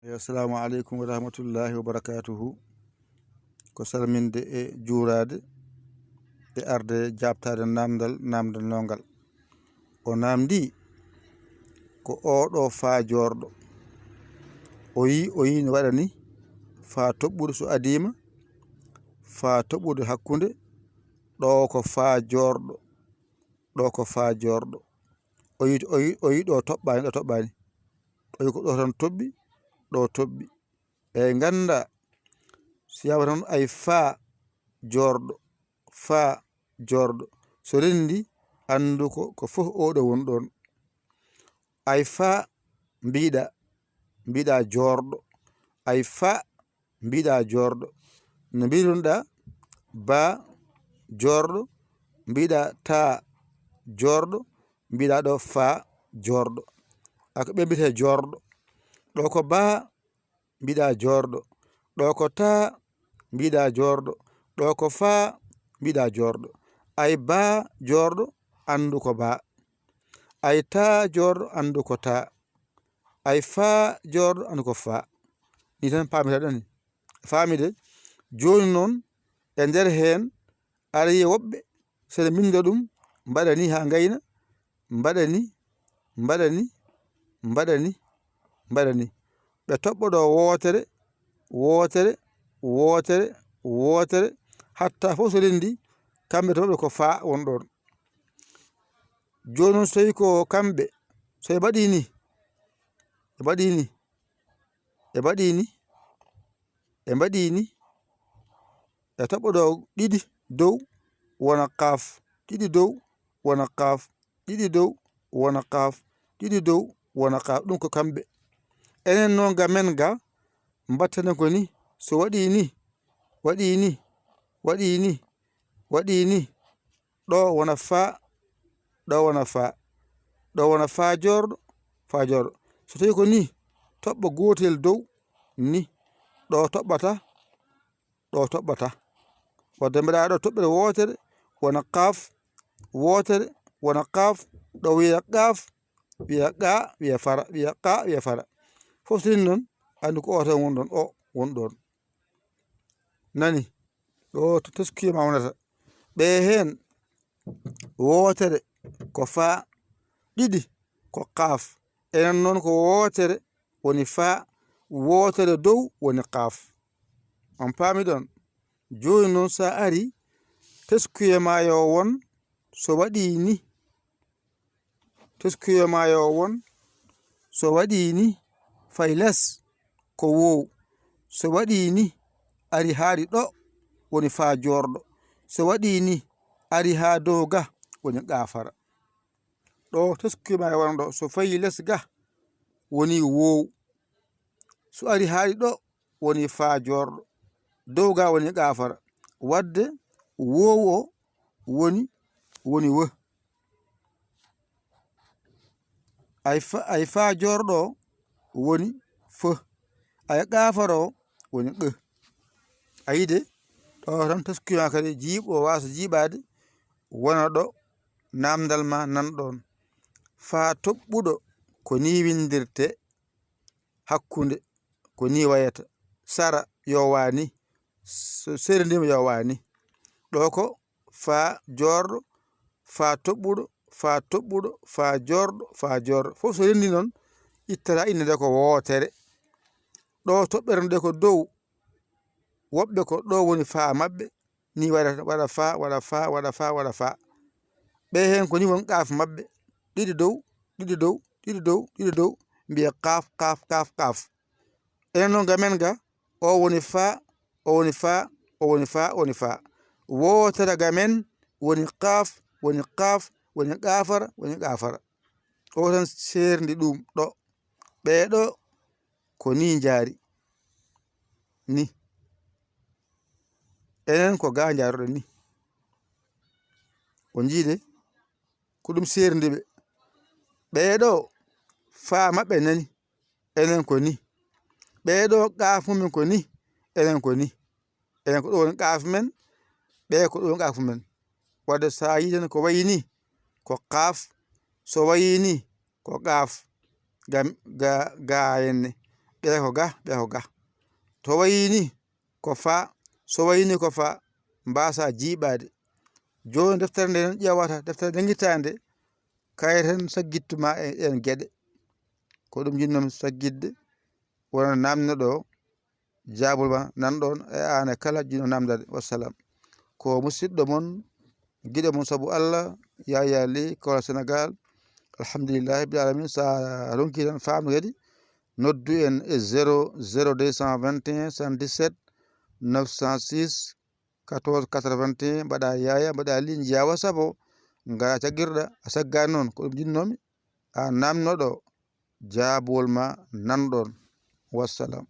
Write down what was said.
Assalamu alaikum wa rahmatullahi wa barakatuhu. Ko salminde e juurade e arde jabtade namdal nongal. O namdi ko oɗo faajorɗo. O yi no waɗa ni fa toɓɓude so adima fa toɓɓude hakkunde ɗo ko faajorɗo. Ɗo ko faajorɗo. O yi ɗo toɓɓani ɗo toɓɓani. O yi ko ɗo tan toɓɓi ɗo toɓɓi. Eyi ganda so yawa tan ay faa jorɗo so rendi andu ko fof oɗo woni ɗon. Ay faa mbiɗa jorɗo. Ay faa mbiɗa jorɗo no mbiɗonɗa ba jorɗo mbiɗa ta jorɗo mbiɗa ɗo faa jorɗo. Ako ɓe mbiyete jorɗo. Ɗo ko ba mbiɗa jorɗo. Ɗo ko ta mbiɗa jorɗo. Ɗo ko faa mbiɗa jorɗo. Ay ba jorɗo andu ko ba. Ay ta jorɗo andu ko ta. Ay faa jorɗo andu ko faa. Ni tan pamitaɗoni famide. Joni noon e nder hen aɗa yiya woɓɓe seɗa minda ɗum mbaɗani ha gayna mbaɗani ɓe toɓɓoɗo wotere hatta fof so rendi kamɓe toɓɓe ko faa won ɗon. Joni noon so tawi ko kamɓe so ɓe mbaɗini e toɓɓoɗo ɗiɗi dow wona kaaf, ɗiɗi dow wona kaaf, ɗiɗi dow wona kaaf, ɗiɗi dow wona kaaf. Ɗum ko kamɓe. Enen noon ga men ga mbattanen ko ni so waɗi ni ɗo wona faa ɗo wona faa. Ɗo wona faajorɗo so tawi ko ni toɓɓo gotel dow ni ɗo toɓɓata wadde mbaɗa ɗo toɓɓere wotere wona kaaf wotere wona kaaf ɗo wiya kaaf wiya qa wiya fara wiya qa wiya fara. Fof so non andu ko o tan woni ɗon o woni ɗon. Nani ɗo to teskuyema wonata ɓe hen wotere ko faa ɗiɗi ko kaaf. Enen noon ko wotere woni faa wotere dow woni kaaf. On paami ɗon. Joni noon sa ari teskuyema yo won so waɗi ni teskuyema yo won so waɗi ni fay less ko wow. So waɗi ni ari haari ɗo woni faa jorɗo. So waɗi ni ari ha dow ga woni qafara. Ɗo teskuyema yo won ɗo so fayi less ga woni wow. So ari haari ɗo woni faa jorɗo. Dow ga woni qafara. Wadde wow o woni wo. Ay faa jorɗo woni fo. Ay qafara o woni q. Ayide ɗo tan teskuyema kadi jiiɓo wasa jiiɓade wona ɗo namdal ma nanɗon. Faa toɓɓuɗo ko ni windirte hakkunde ko ni wayata. Sara yo wani so serdima yo wani. Ɗo ko faa jorɗo faa toɓɓuɗo faa jorɗo fof so rendi noon ittata inde nde ko wotere. Ɗo toɓɓere nde ko dow woɓɓe ko ɗo woni faa mabɓe ni waɗa faa. Ɓe hen ko ni won qaaf mabɓe ɗiɗi dow mbiya qaaf. Enen noon ga men ga o woni faa wotere ga men woni qaaf woni qafara woni qafara. O tan serndi ɗum ɗo. Ɓeɗo ko ni jari ni. Enen ko ga jaruɗen ni. O jiide ko ɗum serndiɓe. Ɓeɗo faa maɓɓe nani enen ko ni. Ɓeɗo qaaf mumen ko ni enen ko ni. Enen ko ɗo woni qaaf men ɓe ko ɗo woni qaaf men. Wadde sa yi tan ko wayi ni ko qaaf so wayi ni ko qaaf ga henne. ɓe ko ga to wayini ko fa so wayini ko fa mbasa jiiɓade joni deftere nde nan ƴewata deftere nde guittande kayiten saggittuma e ɗen gueɗe ko ɗum jinnomi saggidde wona namnoɗo jabol ma nanɗon e an e kala jinno namdade. Wassalam. Ko musidɗo mon giɗo mon saabu Allah Yaya li ko Sénégal. Alhamdulillahi rabbil alamin. Sa ronki tan famde kadi noddu en e 00221 117 906 14 81 mbaɗa Yaya mbaɗa li jiya sabo ngara caggirɗa a saggani noon ko ɗum jinnomi a namnoɗo jabol ma nanɗon. Wassalam.